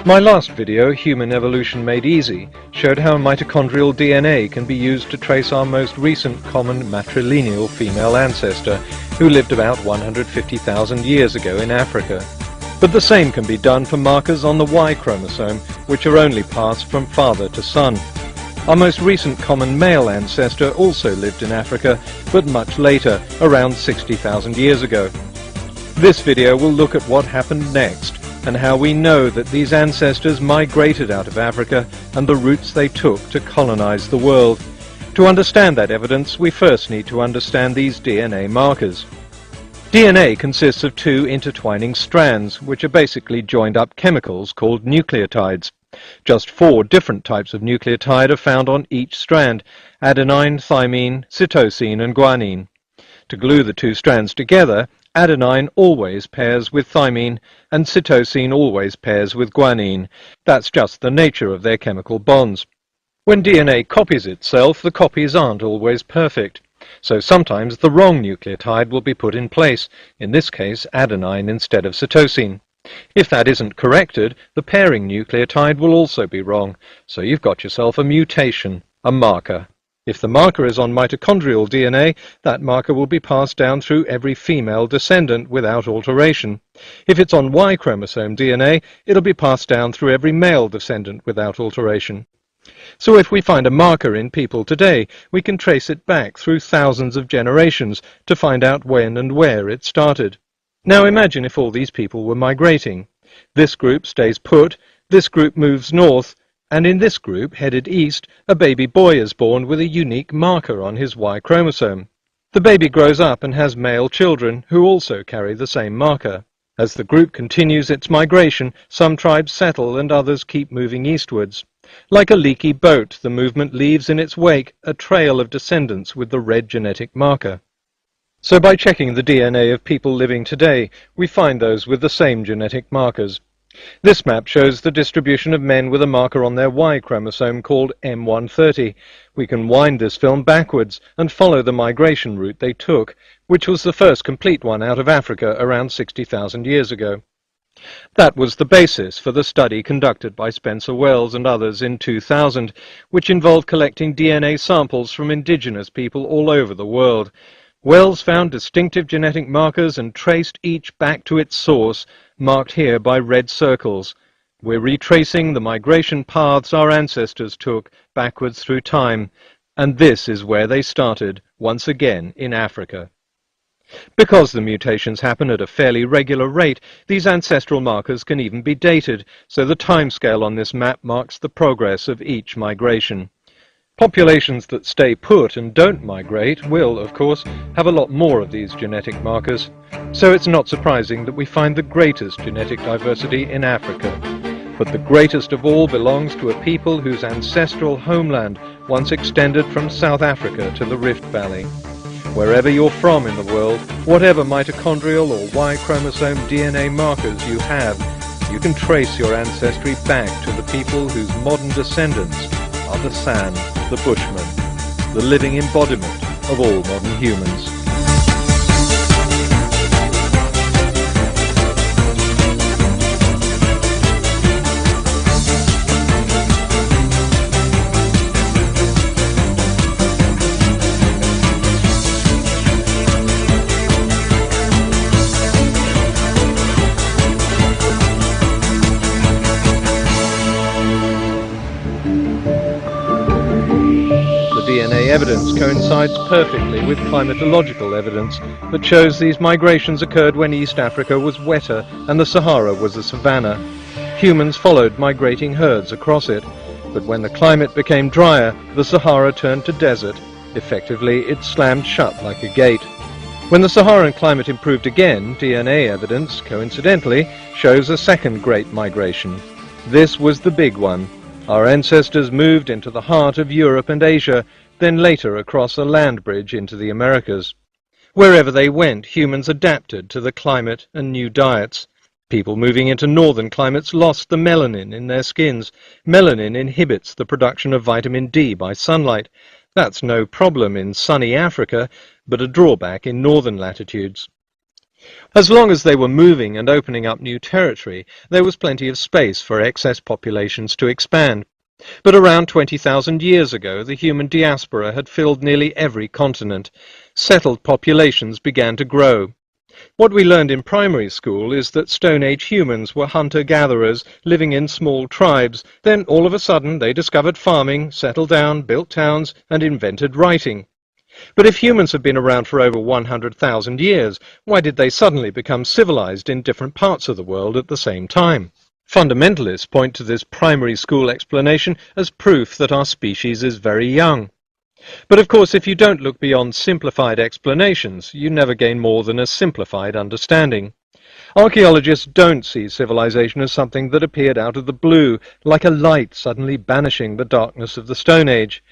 My last video, Human Evolution Made Easy, showed how mitochondrial DNA can be used to trace our most recent common matrilineal female ancestor, who lived about 150,000 years ago in Africa. But the same can be done for markers on the Y chromosome, which are only passed from father to son. Our most recent common male ancestor also lived in Africa, but much later, around 60,000 years ago. This video will look at what happened next, and how we know that these ancestors migrated out of Africa and the routes they took to colonize the world. To understand that evidence, we first need to understand these DNA markers. DNA consists of two intertwining strands, which are basically joined-up chemicals called nucleotides. Just 4 different types of nucleotide are found on each strand: adenine, thymine, cytosine, and guanine. To glue the two strands together, adenine always pairs with thymine, and cytosine always pairs with guanine. That's just the nature of their chemical bonds. When DNA copies itself, the copies aren't always perfect. So sometimes the wrong nucleotide will be put in place, in this case adenine instead of cytosine. If that isn't corrected, the pairing nucleotide will also be wrong, so you've got yourself a mutation, a marker. If the marker is on mitochondrial DNA, that marker will be passed down through every female descendant without alteration. If it's on Y chromosome DNA, it'll be passed down through every male descendant without alteration. So if we find a marker in people today, we can trace it back through thousands of generations to find out when and where it started. Now imagine if all these people were migrating. This group stays put, this group moves north, and in this group, headed east, a baby boy is born with a unique marker on his Y chromosome. The baby grows up and has male children who also carry the same marker. As the group continues its migration, some tribes settle and others keep moving eastwards. Like a leaky boat, the movement leaves in its wake a trail of descendants with the red genetic marker. So by checking the DNA of people living today, we find those with the same genetic markers. This map shows the distribution of men with a marker on their Y chromosome called M130. We can wind this film backwards and follow the migration route they took, which was the first complete one out of Africa around 60,000 years ago. That was the basis for the study conducted by Spencer Wells and others in 2000, which involved collecting DNA samples from indigenous people all over the world. Wells found distinctive genetic markers and traced each back to its source, marked here by red circles. We're retracing the migration paths our ancestors took backwards through time, and this is where they started, once again in Africa. Because the mutations happen at a fairly regular rate, these ancestral markers can even be dated, so the timescale on this map marks the progress of each migration. Populations that stay put and don't migrate will, of course, have a lot more of these genetic markers, so it's not surprising that we find the greatest genetic diversity in Africa. But the greatest of all belongs to a people whose ancestral homeland once extended from South Africa to the Rift Valley. Wherever you're from in the world, whatever mitochondrial or Y chromosome DNA markers you have, you can trace your ancestry back to the people whose modern descendants are the San, the Bushmen, the living embodiment of all modern humans. DNA evidence coincides perfectly with climatological evidence that shows these migrations occurred when East Africa was wetter and the Sahara was a savanna. Humans followed migrating herds across it, but when the climate became drier, the Sahara turned to desert. Effectively, it slammed shut like a gate. When the Saharan climate improved again, DNA evidence, coincidentally, shows a second great migration. This was the big one. Our ancestors moved into the heart of Europe and Asia, then later across a land bridge into the Americas. Wherever they went, humans adapted to the climate and new diets. People moving into northern climates lost the melanin in their skins. Melanin inhibits the production of vitamin D by sunlight. That's no problem in sunny Africa, but a drawback in northern latitudes. As long as they were moving and opening up new territory, there was plenty of space for excess populations to expand. But around 20,000 years ago, the human diaspora had filled nearly every continent. Settled populations began to grow. What we learned in primary school is that Stone Age humans were hunter-gatherers living in small tribes. Then all of a sudden they discovered farming, settled down, built towns, and invented writing. But if humans have been around for over 100,000 years, why did they suddenly become civilized in different parts of the world at the same time? Fundamentalists point to this primary school explanation as proof that our species is very young. But of course, if you don't look beyond simplified explanations, you never gain more than a simplified understanding. Archaeologists don't see civilization as something that appeared out of the blue, like a light suddenly banishing the darkness of the Stone Age.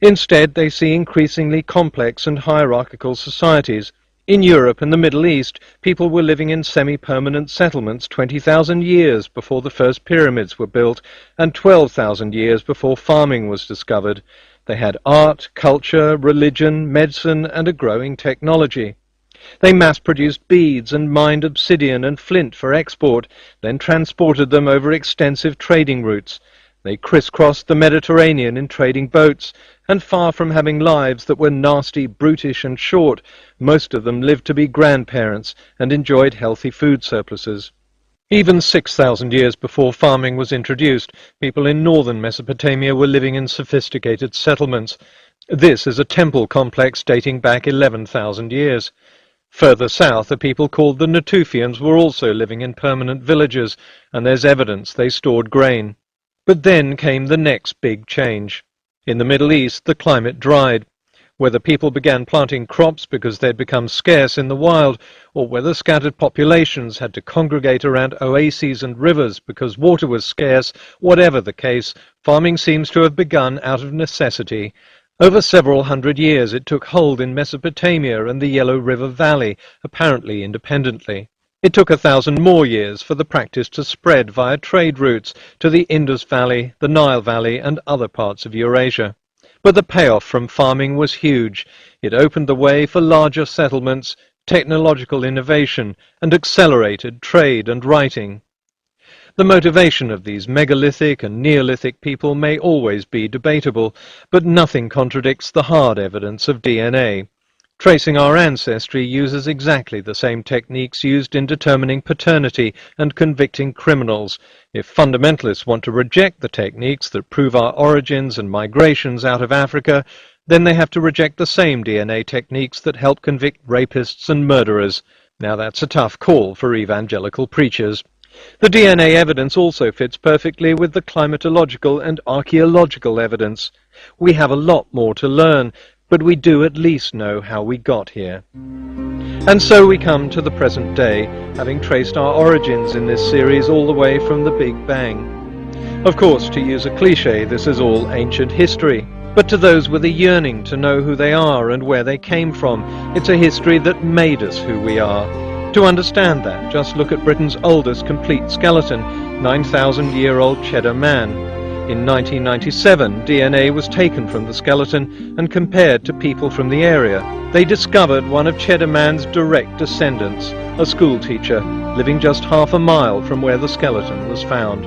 Instead, they see increasingly complex and hierarchical societies. In Europe and the Middle East, people were living in semi-permanent settlements 20,000 years before the first pyramids were built and 12,000 years before farming was discovered. They had art, culture, religion, medicine, and a growing technology. They mass-produced beads and mined obsidian and flint for export, then transported them over extensive trading routes. They crisscrossed the Mediterranean in trading boats, and far from having lives that were nasty, brutish, and short, most of them lived to be grandparents and enjoyed healthy food surpluses. Even 6,000 years before farming was introduced, people in northern Mesopotamia were living in sophisticated settlements. This is a temple complex dating back 11,000 years. Further south, the people called the Natufians were also living in permanent villages, and there's evidence they stored grain. But then came the next big change. In the Middle East, the climate dried. Whether people began planting crops because they'd become scarce in the wild, or whether scattered populations had to congregate around oases and rivers because water was scarce, whatever the case, farming seems to have begun out of necessity. Over several hundred years it took hold in Mesopotamia and the Yellow River Valley, apparently independently. It took 1,000 more years for the practice to spread via trade routes to the Indus Valley, the Nile Valley, and other parts of Eurasia. But the payoff from farming was huge. It opened the way for larger settlements, technological innovation, and accelerated trade and writing. The motivation of these megalithic and Neolithic people may always be debatable, but nothing contradicts the hard evidence of DNA. Tracing our ancestry uses exactly the same techniques used in determining paternity and convicting criminals. If fundamentalists want to reject the techniques that prove our origins and migrations out of Africa, then they have to reject the same DNA techniques that help convict rapists and murderers. Now that's a tough call for evangelical preachers. The DNA evidence also fits perfectly with the climatological and archaeological evidence. We have a lot more to learn, but we do at least know how we got here. And so we come to the present day, having traced our origins in this series all the way from the Big Bang. Of course, to use a cliché, this is all ancient history, but to those with a yearning to know who they are and where they came from, it's a history that made us who we are. To understand that, just look at Britain's oldest complete skeleton, 9,000-year-old Cheddar Man. In 1997, DNA was taken from the skeleton and compared to people from the area. They discovered one of Cheddar Man's direct descendants, a schoolteacher, living just half a mile from where the skeleton was found.